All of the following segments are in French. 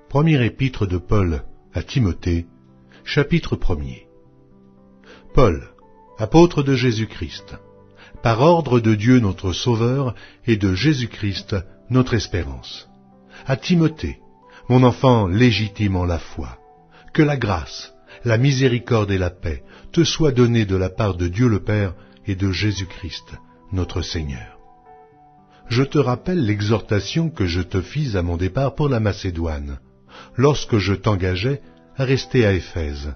Première épître de Paul à Timothée, chapitre 1er. Paul, apôtre de Jésus-Christ, par ordre de Dieu notre Sauveur et de Jésus-Christ notre espérance. À Timothée, mon enfant légitime en la foi, que la grâce, la miséricorde et la paix te soient données de la part de Dieu le Père et de Jésus-Christ notre Seigneur. Je te rappelle l'exhortation que je te fis à mon départ pour la Macédoine, lorsque je t'engageais à rester à Éphèse,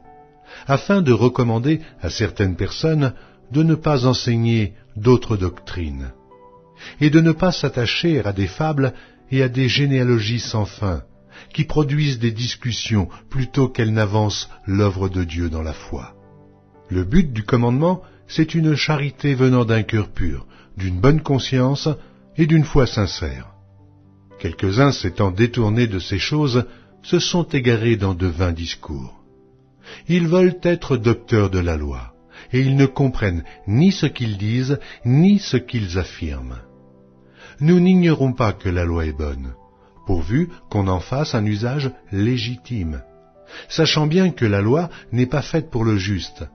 afin de recommander à certaines personnes de ne pas enseigner d'autres doctrines, et de ne pas s'attacher à des fables et à des généalogies sans fin, qui produisent des discussions plutôt qu'elles n'avancent l'œuvre de Dieu dans la foi. Le but du commandement, c'est une charité venant d'un cœur pur, d'une bonne conscience et d'une foi sincère. Quelques-uns s'étant détournés de ces choses, se sont égarés dans de vains discours. Ils veulent être docteurs de la loi, et ils ne comprennent ni ce qu'ils disent, ni ce qu'ils affirment. Nous n'ignorons pas que la loi est bonne, pourvu qu'on en fasse un usage légitime, sachant bien que la loi n'est pas faite pour le juste,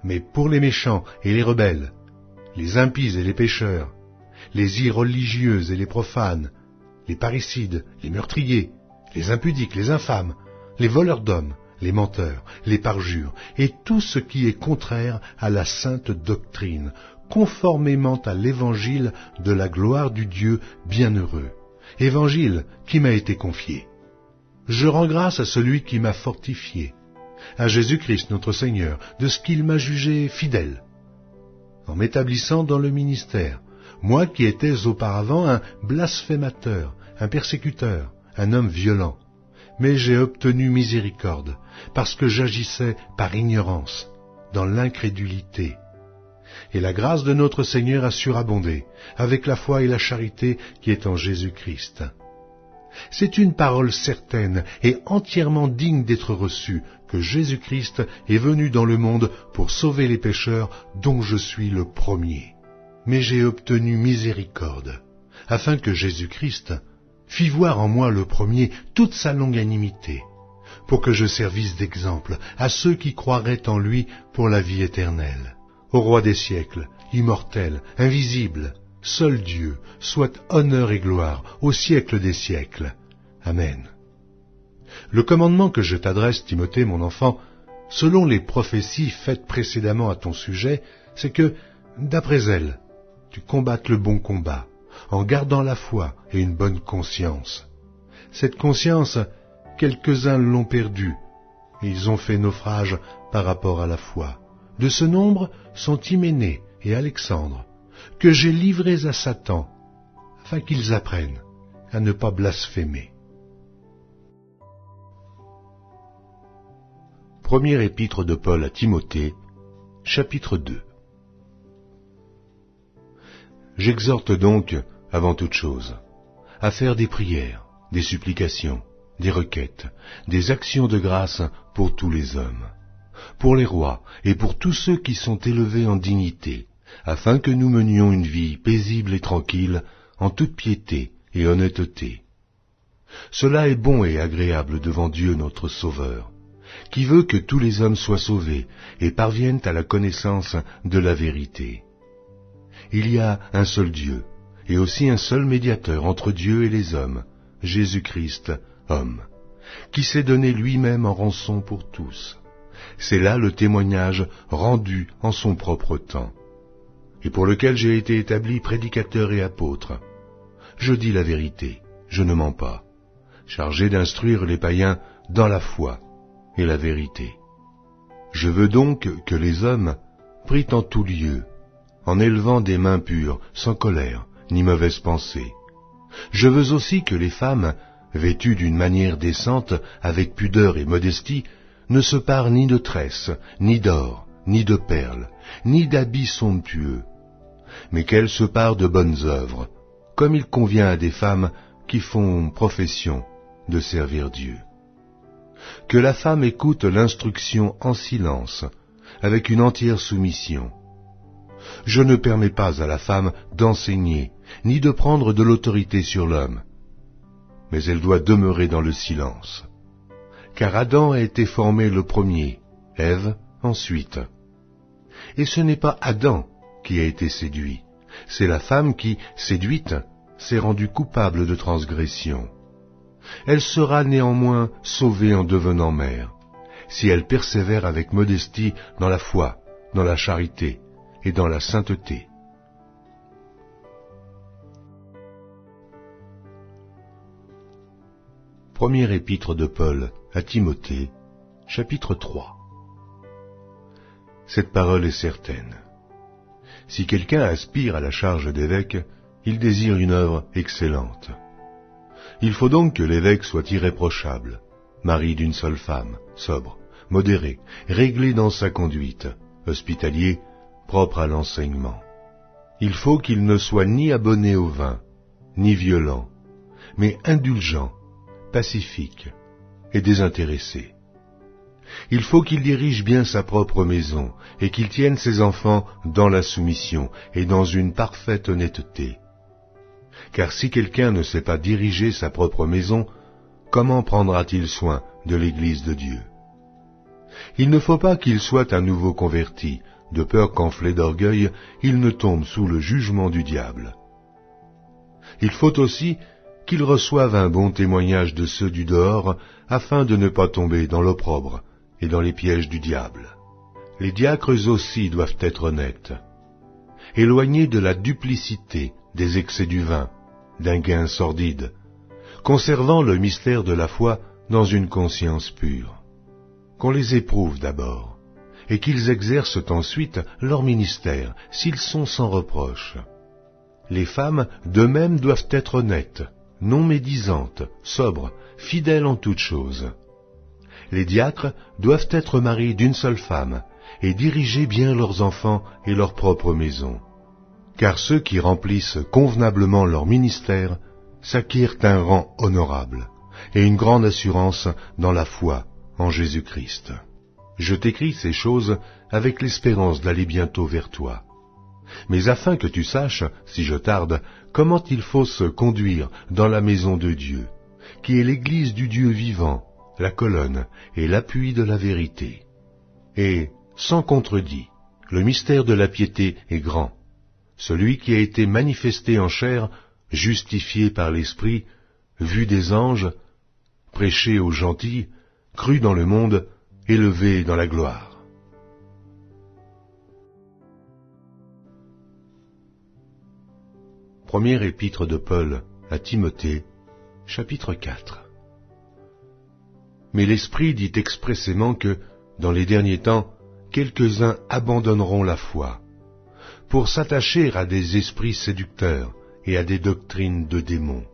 mais pour les méchants et les rebelles, les impies et les pécheurs, les irreligieux et les profanes, les parricides, les meurtriers, les impudiques, les infâmes, les voleurs d'hommes, les menteurs, les parjures, et tout ce qui est contraire à la sainte doctrine, conformément à l'évangile de la gloire du Dieu bienheureux, évangile qui m'a été confié. Je rends grâce à celui qui m'a fortifié, à Jésus-Christ notre Seigneur, de ce qu'il m'a jugé fidèle, en m'établissant dans le ministère, moi qui étais auparavant un blasphémateur, un persécuteur, un homme violent, mais j'ai obtenu miséricorde, parce que j'agissais par ignorance, dans l'incrédulité. Et la grâce de notre Seigneur a surabondé, avec la foi et la charité qui est en Jésus-Christ. C'est une parole certaine et entièrement digne d'être reçue, que Jésus-Christ est venu dans le monde pour sauver les pécheurs, dont je suis le premier. Mais j'ai obtenu miséricorde, afin que Jésus-Christ fit voir en moi le premier toute sa longanimité, pour que je servisse d'exemple à ceux qui croiraient en lui pour la vie éternelle. Au roi des siècles, immortel, invisible, seul Dieu, soit honneur et gloire au siècle des siècles. Amen. Le commandement que je t'adresse, Timothée, mon enfant, selon les prophéties faites précédemment à ton sujet, c'est que, d'après elles, tu combattes le bon combat, en gardant la foi et une bonne conscience. Cette conscience, quelques-uns l'ont perdue, et ils ont fait naufrage par rapport à la foi. De ce nombre sont Hyménée et Alexandre, que j'ai livrés à Satan, afin qu'ils apprennent à ne pas blasphémer. Première épître de Paul à Timothée, chapitre 2. J'exhorte donc, avant toute chose, à faire des prières, des supplications, des requêtes, des actions de grâce pour tous les hommes, pour les rois et pour tous ceux qui sont élevés en dignité, afin que nous menions une vie paisible et tranquille, en toute piété et honnêteté. Cela est bon et agréable devant Dieu notre Sauveur, qui veut que tous les hommes soient sauvés et parviennent à la connaissance de la vérité. Il y a un seul Dieu, et aussi un seul médiateur entre Dieu et les hommes, Jésus-Christ, homme, qui s'est donné lui-même en rançon pour tous. C'est là le témoignage rendu en son propre temps, et pour lequel j'ai été établi prédicateur et apôtre. Je dis la vérité, je ne mens pas, chargé d'instruire les païens dans la foi et la vérité. Je veux donc que les hommes prient en tout lieu, en élevant des mains pures, sans colère, ni mauvaise pensée. Je veux aussi que les femmes, vêtues d'une manière décente, avec pudeur et modestie, ne se parent ni de tresses, ni d'or, ni de perles, ni d'habits somptueux, mais qu'elles se parent de bonnes œuvres, comme il convient à des femmes qui font profession de servir Dieu. Que la femme écoute l'instruction en silence, avec une entière soumission. Je ne permets pas à la femme d'enseigner, ni de prendre de l'autorité sur l'homme, mais elle doit demeurer dans le silence, car Adam a été formé le premier, Ève ensuite. Et ce n'est pas Adam qui a été séduit, c'est la femme qui, séduite, s'est rendue coupable de transgression. Elle sera néanmoins sauvée en devenant mère, si elle persévère avec modestie dans la foi, dans la charité et dans la sainteté. Première épître de Paul à Timothée, chapitre 3. Cette parole est certaine. Si quelqu'un aspire à la charge d'évêque, il désire une œuvre excellente. Il faut donc que l'évêque soit irréprochable, mari d'une seule femme, sobre, modéré, réglé dans sa conduite, hospitalier, propre à l'enseignement. Il faut qu'il ne soit ni abonné au vin, ni violent, mais indulgent, pacifique et désintéressé. Il faut qu'il dirige bien sa propre maison et qu'il tienne ses enfants dans la soumission et dans une parfaite honnêteté. Car si quelqu'un ne sait pas diriger sa propre maison, comment prendra-t-il soin de l'Église de Dieu? Il ne faut pas qu'il soit un nouveau converti, de peur qu'enflé d'orgueil, il ne tombe sous le jugement du diable. Il faut aussi qu'il reçoive un bon témoignage de ceux du dehors, afin de ne pas tomber dans l'opprobre et dans les pièges du diable. Les diacres aussi doivent être honnêtes, éloignés de la duplicité, des excès du vin, d'un gain sordide, conservant le mystère de la foi dans une conscience pure. Qu'on les éprouve d'abord, et qu'ils exercent ensuite leur ministère, s'ils sont sans reproche. Les femmes, de même, doivent être honnêtes, non médisantes, sobres, fidèles en toutes choses. Les diacres doivent être maris d'une seule femme, et diriger bien leurs enfants et leur propre maison. Car ceux qui remplissent convenablement leur ministère s'acquièrent un rang honorable et une grande assurance dans la foi en Jésus-Christ. Je t'écris ces choses avec l'espérance d'aller bientôt vers toi. Mais afin que tu saches, si je tarde, comment il faut se conduire dans la maison de Dieu, qui est l'Église du Dieu vivant, la colonne et l'appui de la vérité. Et, sans contredit, le mystère de la piété est grand. Celui qui a été manifesté en chair, justifié par l'Esprit, vu des anges, prêché aux gentils, cru dans le monde, élevé dans la gloire. Première épître de Paul à Timothée, chapitre 4. Mais l'Esprit dit expressément que, dans les derniers temps, quelques-uns abandonneront la foi, pour s'attacher à des esprits séducteurs et à des doctrines de démons,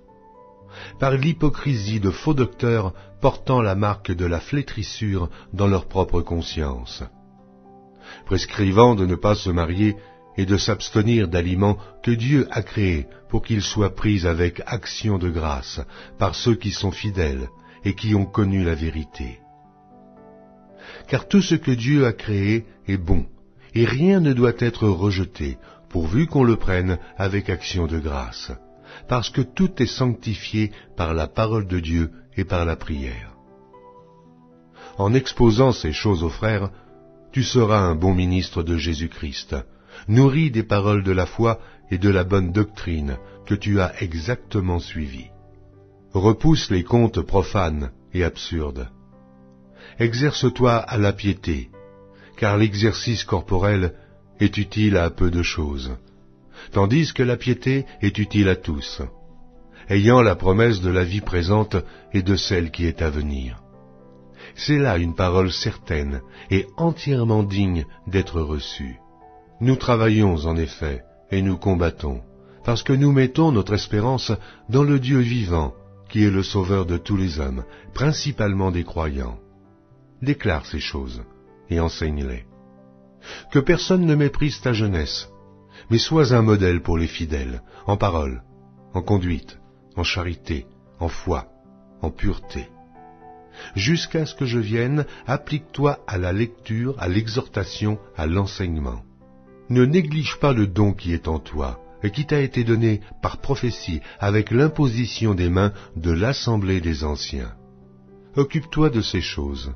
par l'hypocrisie de faux docteurs portant la marque de la flétrissure dans leur propre conscience, prescrivant de ne pas se marier et de s'abstenir d'aliments que Dieu a créés pour qu'ils soient pris avec action de grâce par ceux qui sont fidèles et qui ont connu la vérité. Car tout ce que Dieu a créé est bon, et rien ne doit être rejeté, pourvu qu'on le prenne avec action de grâce, parce que tout est sanctifié par la parole de Dieu et par la prière. En exposant ces choses aux frères, tu seras un bon ministre de Jésus-Christ, nourri des paroles de la foi et de la bonne doctrine que tu as exactement suivies. Repousse les contes profanes et absurdes. Exerce-toi à la piété, car l'exercice corporel est utile à peu de choses, tandis que la piété est utile à tous, ayant la promesse de la vie présente et de celle qui est à venir. C'est là une parole certaine et entièrement digne d'être reçue. Nous travaillons en effet et nous combattons, parce que nous mettons notre espérance dans le Dieu vivant, qui est le sauveur de tous les hommes, principalement des croyants. Déclare ces choses et enseigne-les. Que personne ne méprise ta jeunesse, mais sois un modèle pour les fidèles, en parole, en conduite, en charité, en foi, en pureté. Jusqu'à ce que je vienne, applique-toi à la lecture, à l'exhortation, à l'enseignement. Ne néglige pas le don qui est en toi, et qui t'a été donné par prophétie avec l'imposition des mains de l'assemblée des anciens. occupe-toi de ces choses.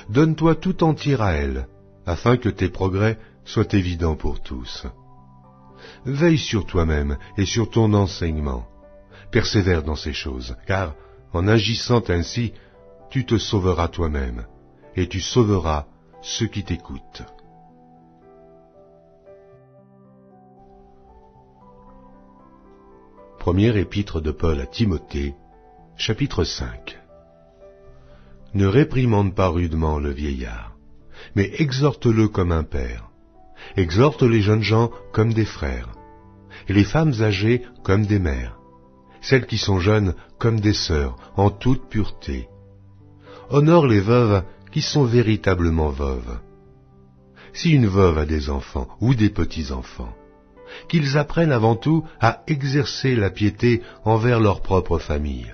Donne-toi tout entier à elles, afin que tes progrès soient évidents pour tous. Veille sur toi-même et sur ton enseignement. Persévère dans ces choses, car, en agissant ainsi, tu te sauveras toi-même, et tu sauveras ceux qui t'écoutent. Première épître de Paul à Timothée, chapitre 5. Ne réprimande pas rudement le vieillard, mais exhorte-le comme un père. Exhorte les jeunes gens comme des frères, et les femmes âgées comme des mères, celles qui sont jeunes comme des sœurs, en toute pureté. Honore les veuves qui sont véritablement veuves. Si une veuve a des enfants ou des petits-enfants, qu'ils apprennent avant tout à exercer la piété envers leur propre famille,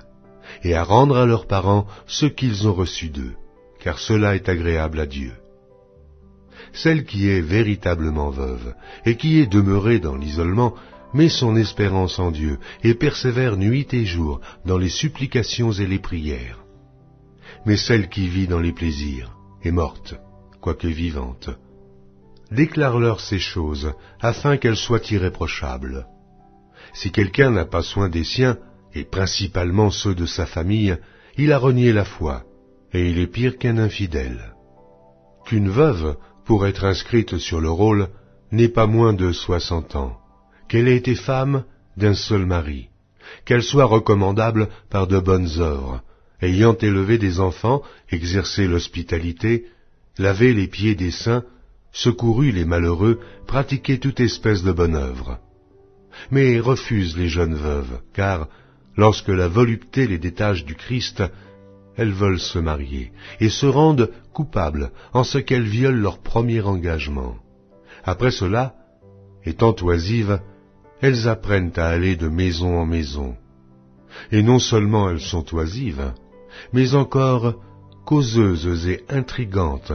et à rendre à leurs parents ce qu'ils ont reçu d'eux, car cela est agréable à Dieu. Celle qui est véritablement veuve, et qui est demeurée dans l'isolement, met son espérance en Dieu, et persévère nuit et jour dans les supplications et les prières. Mais celle qui vit dans les plaisirs est morte, quoique vivante. Déclare-leur ces choses, afin qu'elles soient irréprochables. Si quelqu'un n'a pas soin des siens, et principalement ceux de sa famille, il a renié la foi, et il est pire qu'un infidèle. Qu'une veuve, pour être inscrite sur le rôle, n'ait pas moins de 60 ans, qu'elle ait été femme d'un seul mari, qu'elle soit recommandable par de bonnes œuvres, ayant élevé des enfants, exercé l'hospitalité, lavé les pieds des saints, secouru les malheureux, pratiqué toute espèce de bonne œuvre. Mais refuse les jeunes veuves, car, lorsque la volupté les détache du Christ, elles veulent se marier, et se rendent coupables en ce qu'elles violent leur premier engagement. Après cela, étant oisives, elles apprennent à aller de maison en maison. Et non seulement elles sont oisives, mais encore causeuses et intrigantes,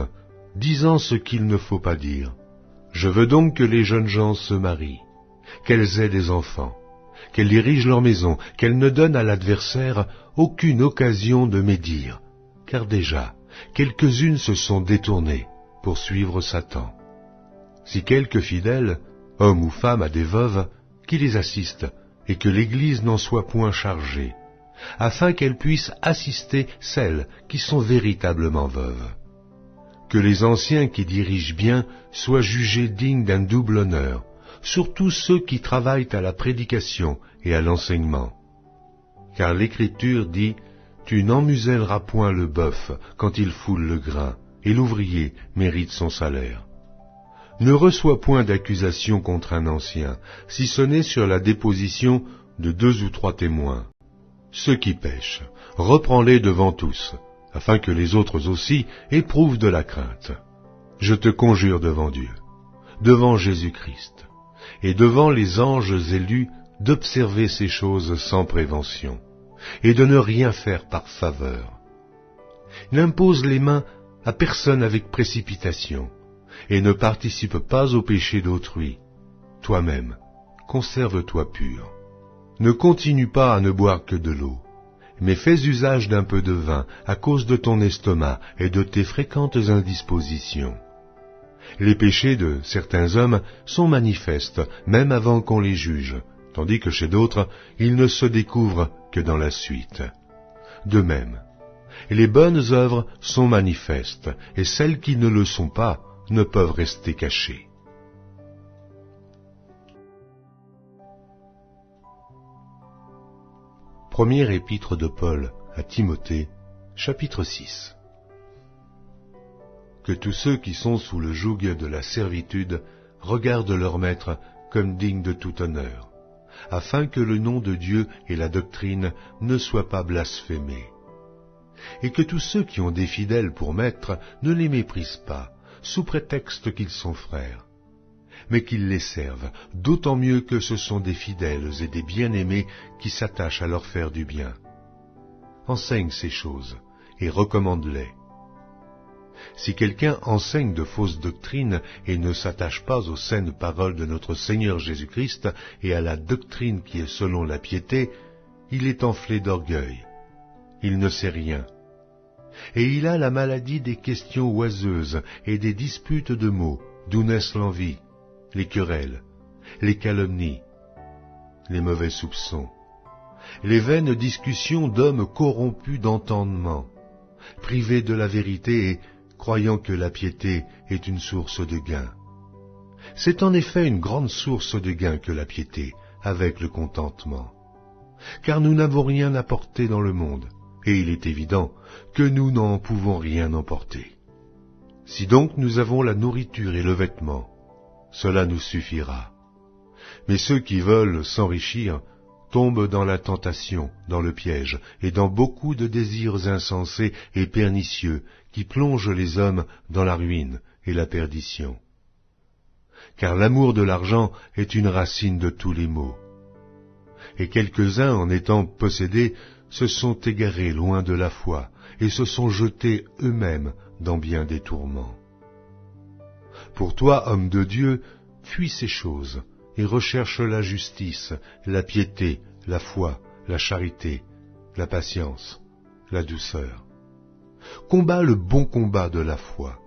disant ce qu'il ne faut pas dire. Je veux donc que les jeunes gens se marient, qu'elles aient des enfants, qu'elles dirigent leur maison, qu'elles ne donnent à l'adversaire aucune occasion de médire, car déjà, quelques-unes se sont détournées pour suivre Satan. Si quelque fidèle, homme ou femme, a des veuves, qui les assiste, et que l'Église n'en soit point chargée, afin qu'elle puisse assister celles qui sont véritablement veuves. Que les anciens qui dirigent bien soient jugés dignes d'un double honneur, surtout ceux qui travaillent à la prédication et à l'enseignement. Car l'Écriture dit « Tu n'emmuselleras point le bœuf quand il foule le grain, et l'ouvrier mérite son salaire. » Ne reçois point d'accusation contre un ancien, si ce n'est sur la déposition de 2 ou 3 témoins. Ceux qui pêchent, reprends-les devant tous, afin que les autres aussi éprouvent de la crainte. Je te conjure devant Dieu, devant Jésus-Christ, et devant les anges élus, d'observer ces choses sans prévention, et de ne rien faire par faveur. N'impose les mains à personne avec précipitation, et ne participe pas au péché d'autrui. Toi-même, conserve-toi pur. Ne continue pas à ne boire que de l'eau, mais fais usage d'un peu de vin à cause de ton estomac et de tes fréquentes indispositions. Les péchés de certains hommes sont manifestes, même avant qu'on les juge, tandis que chez d'autres, ils ne se découvrent que dans la suite. De même, les bonnes œuvres sont manifestes, et celles qui ne le sont pas ne peuvent rester cachées. Première épître de Paul à Timothée, chapitre 6. Que tous ceux qui sont sous le joug de la servitude regardent leur maître comme digne de tout honneur, afin que le nom de Dieu et la doctrine ne soient pas blasphémés. Et que tous ceux qui ont des fidèles pour maîtres ne les méprisent pas, sous prétexte qu'ils sont frères, mais qu'ils les servent, d'autant mieux que ce sont des fidèles et des bien-aimés qui s'attachent à leur faire du bien. Enseigne ces choses, et recommande-les. Si quelqu'un enseigne de fausses doctrines et ne s'attache pas aux saines paroles de notre Seigneur Jésus-Christ et à la doctrine qui est selon la piété, il est enflé d'orgueil. Il ne sait rien, et il a la maladie des questions oiseuses et des disputes de mots, d'où naissent l'envie, les querelles, les calomnies, les mauvais soupçons, les vaines discussions d'hommes corrompus d'entendement, privés de la vérité et croyant que la piété est une source de gain. C'est en effet une grande source de gain que la piété, avec le contentement. Car nous n'avons rien apporté dans le monde, et il est évident que nous n'en pouvons rien emporter. Si donc nous avons la nourriture et le vêtement, cela nous suffira. Mais ceux qui veulent s'enrichir tombent dans la tentation, dans le piège, et dans beaucoup de désirs insensés et pernicieux qui plongent les hommes dans la ruine et la perdition. Car l'amour de l'argent est une racine de tous les maux. Et quelques-uns, en étant possédés, se sont égarés loin de la foi, et se sont jetés eux-mêmes dans bien des tourments. Pour toi, homme de Dieu, fuis ces choses, et recherche la justice, la piété, la foi, la charité, la patience, la douceur. Combats le bon combat de la foi.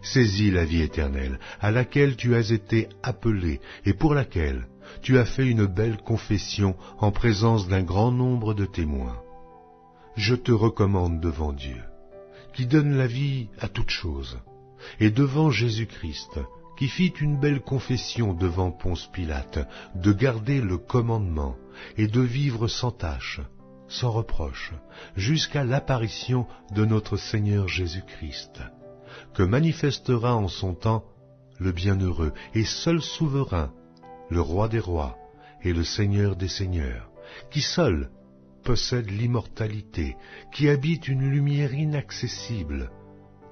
Saisis la vie éternelle, à laquelle tu as été appelé, et pour laquelle tu as fait une belle confession en présence d'un grand nombre de témoins. Je te recommande devant Dieu, qui donne la vie à toute chose, et devant Jésus-Christ, qui fit une belle confession devant Ponce Pilate, de garder le commandement et de vivre sans tache, sans reproche, jusqu'à l'apparition de notre Seigneur Jésus-Christ, que manifestera en son temps le bienheureux et seul souverain, le roi des rois et le Seigneur des seigneurs, qui seul possède l'immortalité, qui habite une lumière inaccessible,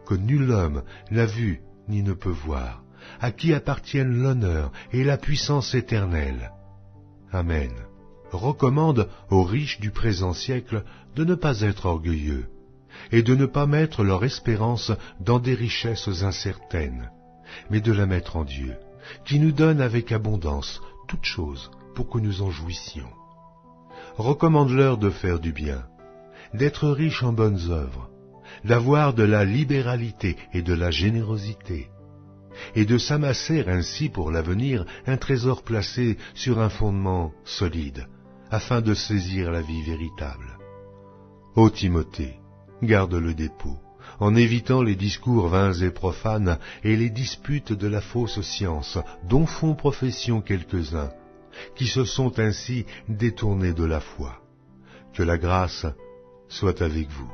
que nul homme n'a vue ni ne peut voir, à qui appartiennent l'honneur et la puissance éternelle. Amen. Recommande aux riches du présent siècle de ne pas être orgueilleux, et de ne pas mettre leur espérance dans des richesses incertaines, mais de la mettre en Dieu, qui nous donne avec abondance toutes choses pour que nous en jouissions. Recommande-leur de faire du bien, d'être riches en bonnes œuvres, d'avoir de la libéralité et de la générosité, et de s'amasser ainsi pour l'avenir un trésor placé sur un fondement solide, afin de saisir la vie véritable. Ô Timothée, garde le dépôt, en évitant les discours vains et profanes et les disputes de la fausse science, dont font profession quelques-uns, qui se sont ainsi détournés de la foi. Que la grâce soit avec vous.